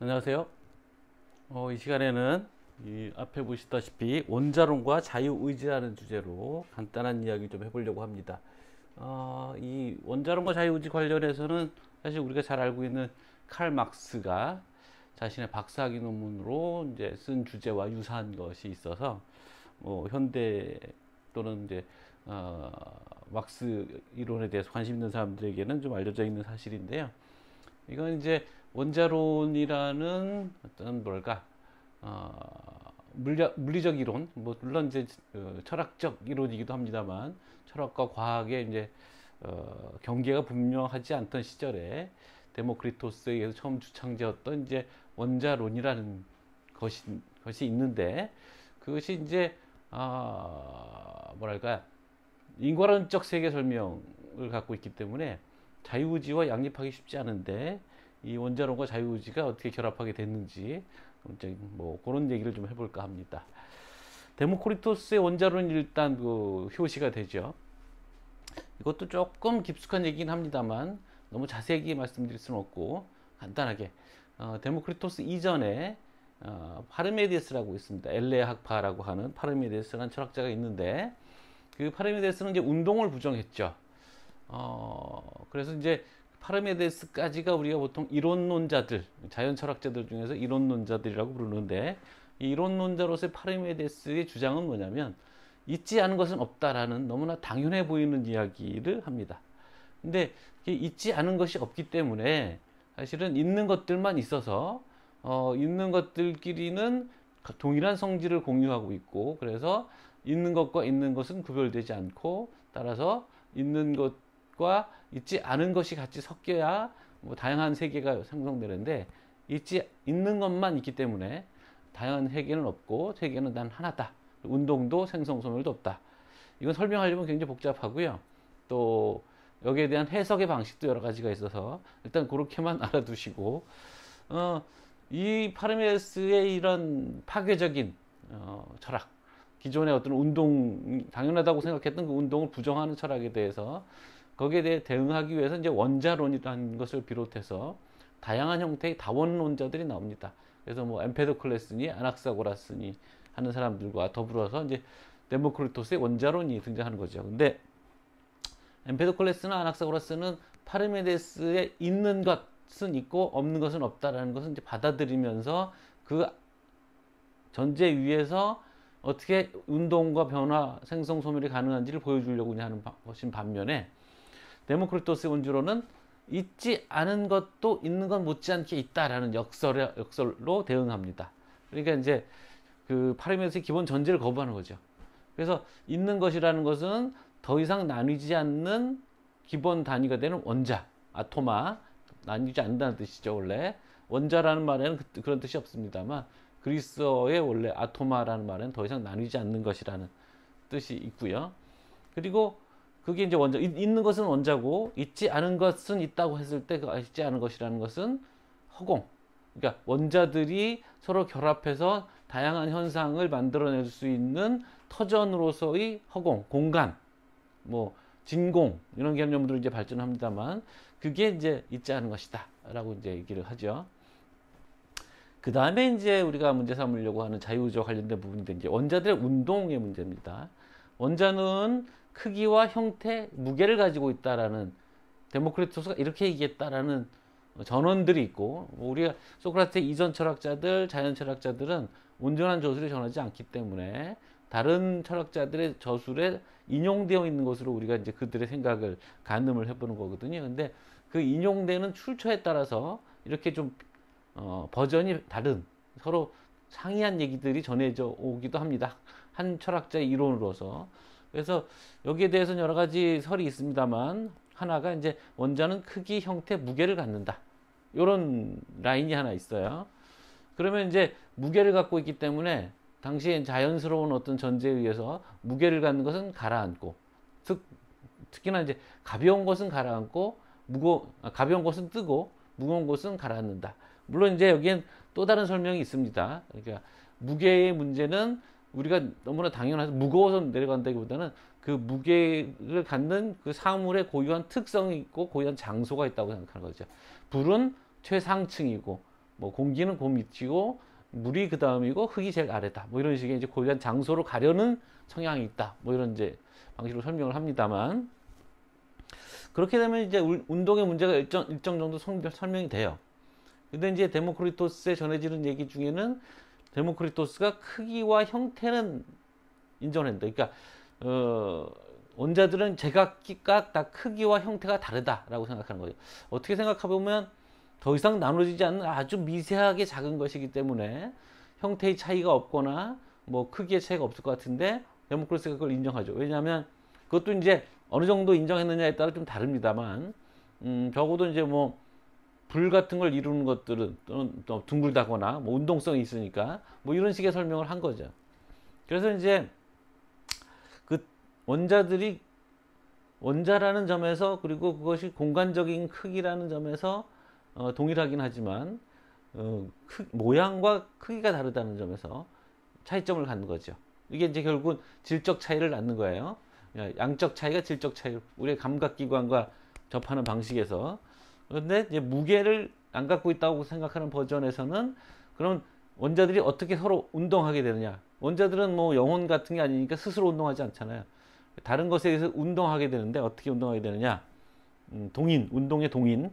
안녕하세요. 이 시간에는 앞에 보시다시피 원자론과 자유의지라는 주제로 간단한 이야기 좀 해보려고 합니다. 이 원자론과 자유의지 관련해서는 사실 우리가 잘 알고 있는 칼 막스가 자신의 박사학위 논문으로 이제 쓴 주제와 유사한 것이 있어서 현대 또는 이제 막스 이론에 대해서 관심 있는 사람들에게는 좀 알려져 있는 사실인데요. 이건 이제 원자론이라는 어떤 뭐랄까 물리적 이론, 뭐 물론 이제 철학적 이론이기도 합니다만 철학과 과학의 이제 경계가 분명하지 않던 시절에 데모크리토스에 의해서 처음 주창되었던 이제 원자론이라는 것이 있는데, 그것이 이제 뭐랄까 인과론적 세계 설명을 갖고 있기 때문에 자유의지와 양립하기 쉽지 않은데, 이 원자론과 자유의지가 어떻게 결합하게 됐는지 뭐 그런 얘기를 좀 해볼까 합니다. 데모크리토스의 원자론이 일단 그 효시가 되죠. 이것도 조금 깊숙한 얘기긴 합니다만 너무 자세히 말씀드릴 수는 없고 간단하게 데모크리토스 이전에 파르메데스라고 있습니다. 엘레 학파라고 하는 파르메데스라는 철학자가 있는데, 그 파르메데스는 이제 운동을 부정했죠. 그래서 이제 파르메데스까지가 우리가 보통 이론론자들, 자연 철학자들 중에서 이론론자들이라고 부르는데, 이 이론론자로서의 파르메데스의 주장은 뭐냐면 있지 않은 것은 없다라는 너무나 당연해 보이는 이야기를 합니다. 근데 있지 않은 것이 없기 때문에 사실은 있는 것들만 있어서 있는 것들끼리는 동일한 성질을 공유하고 있고, 그래서 있는 것과 있는 것은 구별되지 않고, 따라서 있는 것과 있지 않은 것이 같이 섞여야 뭐 다양한 세계가 생성되는데, 있는 것만 있기 때문에 다양한 세계는 없고 세계는 단 하나다. 운동도 생성 소멸도 없다. 이건 설명하려면 굉장히 복잡하고요. 또 여기에 대한 해석의 방식도 여러 가지가 있어서 일단 그렇게만 알아두시고, 이 파르메데스의 이런 파괴적인 철학, 기존의 어떤 운동, 당연하다고 생각했던 그 운동을 부정하는 철학에 대해서, 거기에 대해 대응하기 위해서 이제 원자론이라는 것을 비롯해서 다양한 형태의 다원론자들이 나옵니다. 그래서 뭐 엠페도클레스니 아낙사고라스니 하는 사람들과 더불어서 이제 데모크리토스의 원자론이 등장하는 거죠. 근데 엠페도클레스나 아낙사고라스는 파르메데스에 있는 것은 있고 없는 것은 없다라는 것을 이제 받아들이면서 그 전제 위에서 어떻게 운동과 변화, 생성 소멸이 가능한지를 보여주려고 하는 것인 반면에, 데모크리토스의 원주론은 있지 않은 것도 있는 것 못지않게 있다라는 역설로 대응합니다. 그러니까 이제 그 파르메데스의 기본 전제를 거부하는 거죠. 그래서 있는 것이라는 것은 더 이상 나뉘지 않는 기본 단위가 되는 원자, 아토마, 나뉘지 않는다는 뜻이죠. 원래 원자라는 말에는 그런 뜻이 없습니다만, 그리스어의 원래 아토마라는 말에는 더 이상 나뉘지 않는 것이라는 뜻이 있고요. 그리고 그게 이제 원자, 있는 것은 원자고 있지 않은 것은 있다고 했을 때, 그 있지 않은 것이라는 것은 허공. 그러니까 원자들이 서로 결합해서 다양한 현상을 만들어낼 수 있는 터전으로서의 허공, 공간, 뭐 진공, 이런 개념들을 이제 발전합니다만, 그게 이제 있지 않은 것이다라고 이제 얘기를 하죠. 그 다음에 이제 우리가 문제 삼으려고 하는 자유의지와 관련된 부분인데, 이제 원자들의 운동의 문제입니다. 원자는 크기와 형태, 무게를 가지고 있다라는, 데모크리토스가 이렇게 얘기했다라는 전언들이 있고, 우리가 소크라테 이전 철학자들, 자연 철학자들은 온전한 저술을 전하지 않기 때문에 다른 철학자들의 저술에 인용되어 있는 것으로 우리가 이제 그들의 생각을 가늠을 해보는 거거든요. 근데 그 인용되는 출처에 따라서 이렇게 좀 버전이 다른, 서로 상이한 얘기들이 전해져 오기도 합니다. 한 철학자의 이론으로서. 그래서 여기에 대해서는 여러 가지 설이 있습니다만, 하나가 이제 원자는 크기, 형태, 무게를 갖는다, 이런 라인이 하나 있어요. 그러면 이제 무게를 갖고 있기 때문에 당시에 자연스러운 어떤 전제에 의해서 무게를 갖는 것은 가라앉고, 특히나 이제 가벼운 것은 가라앉고 가벼운 것은 뜨고 무거운 것은 가라앉는다. 물론 이제 여기엔 또 다른 설명이 있습니다. 그러니까 무게의 문제는 우리가 너무나 당연해서 무거워서 내려간다기보다는 그 무게를 갖는 그 사물의 고유한 특성이 있고 고유한 장소가 있다고 생각하는 거죠. 불은 최상층이고 뭐 공기는 그 밑이고 물이 그 다음이고 흙이 제일 아래다. 뭐 이런 식의 이제 고유한 장소로 가려는 성향이 있다. 뭐 이런 이제 방식으로 설명을 합니다만, 그렇게 되면 이제 운동의 문제가 일정 정도 설명이 돼요. 근데 이제 데모크리토스에 전해지는 얘기 중에는 데모크리토스가 크기와 형태는 인정한다. 그러니까 원자들은 제각각 다 크기와 형태가 다르다라고 생각하는 거죠. 어떻게 생각해보면 더 이상 나눠지지 않는 아주 미세하게 작은 것이기 때문에 형태의 차이가 없거나 뭐 크기의 차이가 없을 것 같은데, 데모크리토스가 그걸 인정하죠. 왜냐하면 그것도 이제 어느 정도 인정했느냐에 따라 좀 다릅니다만, 적어도 이제 뭐 불 같은 걸 이루는 것들은 또 둥글다거나 뭐 운동성이 있으니까 뭐 이런 식의 설명을 한 거죠. 그래서 이제 그 원자들이 원자라는 점에서, 그리고 그것이 공간적인 크기라는 점에서 동일하긴 하지만 모양과 크기가 다르다는 점에서 차이점을 갖는 거죠. 이게 이제 결국은 질적 차이를 낳는 거예요. 양적 차이가 질적 차이, 우리의 감각기관과 접하는 방식에서. 그런데 이제 무게를 안 갖고 있다고 생각하는 버전에서는 그럼 원자들이 어떻게 서로 운동하게 되느냐. 원자들은 뭐 영혼 같은 게 아니니까 스스로 운동하지 않잖아요. 다른 것에 의해서 운동하게 되는데 어떻게 운동하게 되느냐. 동인, 운동의 동인.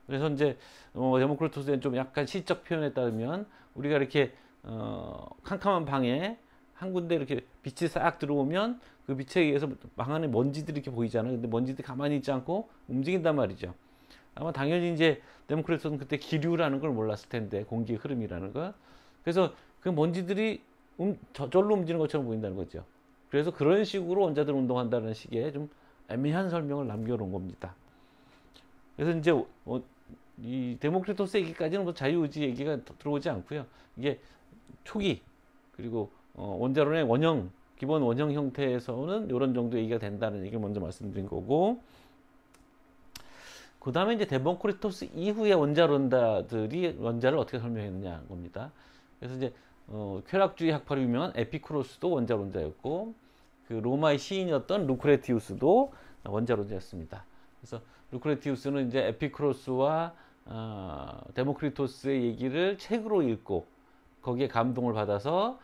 그래서 이제 데모크리토스의 좀 약간 시적 표현에 따르면 우리가 이렇게 캄캄한 방에 한 군데 이렇게 빛이 싹 들어오면 그 빛에 의해서 방 안에 먼지들이 이렇게 보이잖아요. 근데 먼지들이 가만히 있지 않고 움직인단 말이죠. 아마 당연히 이제 데모크리토스는 그때 기류라는 걸 몰랐을 텐데, 공기의 흐름이라는 거. 그래서 그 먼지들이 저절로 움직이는 것처럼 보인다는 거죠. 그래서 그런 식으로 원자들 운동한다는 식의 좀 애매한 설명을 남겨놓은 겁니다. 그래서 이제 이 데모크리토스 얘기까지는 뭐 자유의지 얘기가 들어오지 않고요. 이게 초기, 그리고 원자론의 원형, 기본 원형 형태에서는 이런 정도 얘기가 된다는 얘기를 먼저 말씀드린 거고, 그 다음에 이제 데모크리토스 이후의 원자론자들이 원자를 어떻게 설명했느냐 겁니다. 그래서 이제 쾌락주의 학파로 유명한 에피쿠로스도 원자론자였고, 그 로마의 시인이었던 루크레티우스도 원자론자였습니다. 그래서 루크레티우스는 이제 에피쿠로스와 데모크리토스의 얘기를 책으로 읽고 거기에 감동을 받아서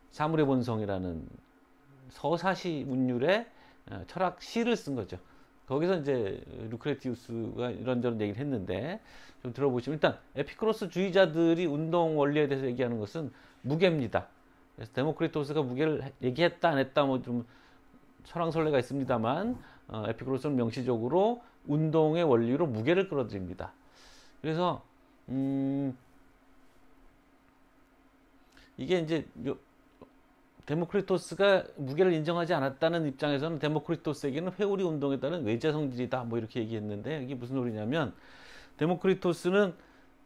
사물의 본성이라는 서사시 문율의 철학 시를 쓴 거죠. 거기서 이제 루크레티우스가 이런저런 얘기를 했는데, 좀 들어보시면, 일단 에피쿠로스 주의자들이 운동 원리에 대해서 얘기하는 것은 무게입니다. 그래서 데모크리토스가 무게를 얘기했다 안 했다 뭐 좀 설왕설래가 있습니다만, 에피쿠로스는 명시적으로 운동의 원리로 무게를 끌어들입니다. 그래서 이게 이제 데모크리토스가 무게를 인정하지 않았다는 입장에서는 데모크리토스에게는 회오리 운동에 따른 외제 성질이다 뭐 이렇게 얘기했는데, 이게 무슨 소리냐면, 데모크리토스는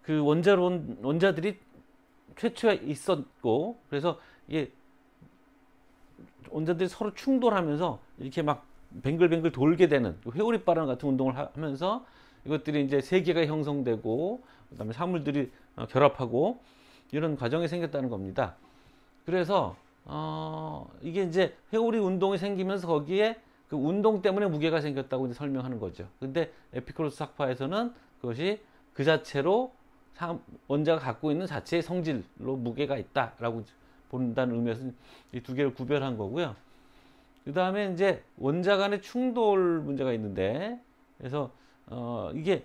그 원자들이 최초에 있었고, 그래서 이게 원자들이 서로 충돌하면서 이렇게 막 뱅글뱅글 돌게 되는 회오리바람 같은 운동을 하면서 이것들이 이제 세계가 형성되고, 그다음에 사물들이 결합하고 이런 과정이 생겼다는 겁니다. 그래서 이게 이제 회오리 운동이 생기면서 거기에 그 운동 때문에 무게가 생겼다고 이제 설명하는 거죠. 근데 에피쿠로스 학파에서는 그것이 그 자체로 원자가 갖고 있는 자체의 성질로 무게가 있다라고 본다는 의미에서 이 두 개를 구별한 거고요. 그 다음에 이제 원자 간의 충돌 문제가 있는데, 그래서 이게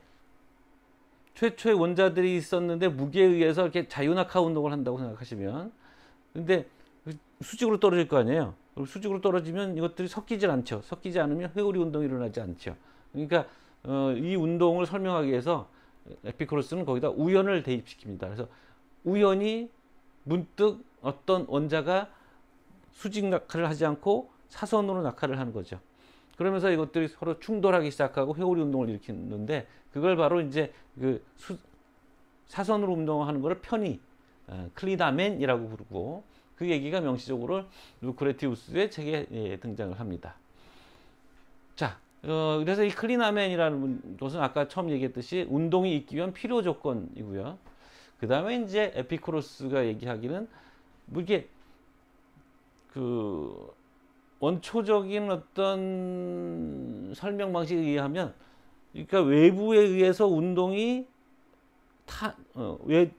최초의 원자들이 있었는데 무게에 의해서 이렇게 자유낙하 운동을 한다고 생각하시면, 근데 수직으로 떨어질 거 아니에요. 수직으로 떨어지면 이것들이 섞이질 않죠. 섞이지 않으면 회오리 운동이 일어나지 않죠. 그러니까 이 운동을 설명하기 위해서 에피쿠로스는 거기다 우연을 대입시킵니다. 그래서 우연히 문득 어떤 원자가 수직 낙하를 하지 않고 사선으로 낙하를 하는 거죠. 그러면서 이것들이 서로 충돌하기 시작하고 회오리 운동을 일으키는데, 그걸 바로 이제 그 사선으로 운동하는 것을 편히 클리나멘이라고 부르고, 그 얘기가 명시적으로 루크레티우스의 책에 등장을 합니다. 자, 그래서 이 클리나멘이라는 것은 아까 처음 얘기했듯이 운동이 있기 위한 필요 조건이고요. 그 다음에 이제 에피쿠로스가 얘기하기는 뭐 이게 그 원초적인 어떤 설명 방식에 의하면, 그러니까 외부에 의해서 운동이 왜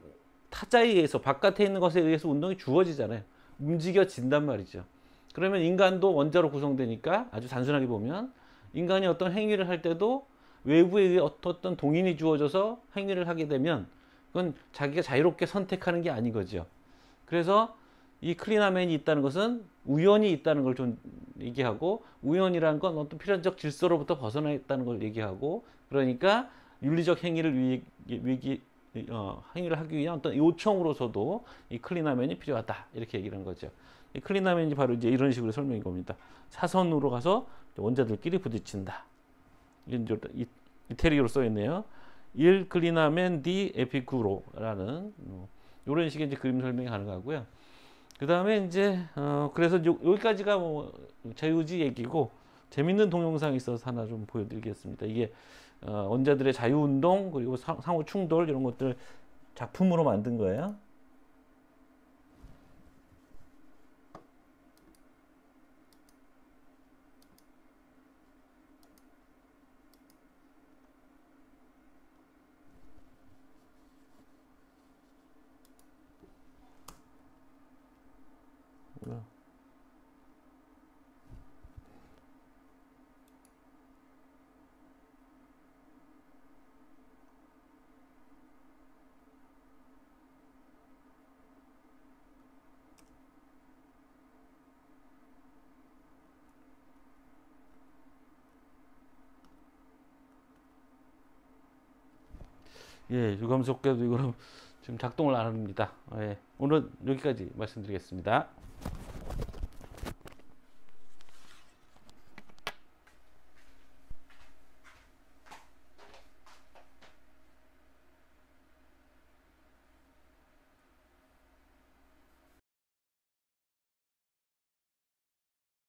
타자에 의해서 바깥에 있는 것에 의해서 운동이 주어지잖아요. 움직여진단 말이죠. 그러면 인간도 원자로 구성되니까 아주 단순하게 보면 인간이 어떤 행위를 할 때도 외부에 의해 어떤 동인이 주어져서 행위를 하게 되면 그건 자기가 자유롭게 선택하는 게 아닌 거죠. 그래서 이 클리나맨이 있다는 것은 우연이 있다는 걸 좀 얘기하고, 우연이라는 건 어떤 필연적 질서로부터 벗어나 있다는 걸 얘기하고, 그러니까 윤리적 행위를 하기 위한 어떤 요청으로서도 이 클리나맨이 필요하다, 이렇게 얘기를 한 거죠. 이 클리나맨이 바로 이제 이런 식으로 설명이 겁니다. 사선으로 가서 원자들끼리 부딪힌다. 이제 이태리어로 써 있네요. 일 클리나멘 디 에피쿠로라는 이런 식의 이제 그림 설명이 가능하고요. 그 다음에 이제 그래서 여기까지가 뭐 자유의지 얘기고, 재밌는 동영상이 있어서 하나 좀 보여드리겠습니다. 이게 원자들의 자유운동 그리고 상호 충돌 이런 것들 작품으로 만든 거예요. 예, 유감스럽게도 이거는 지금 작동을 안 합니다. 예, 오늘 여기까지 말씀드리겠습니다.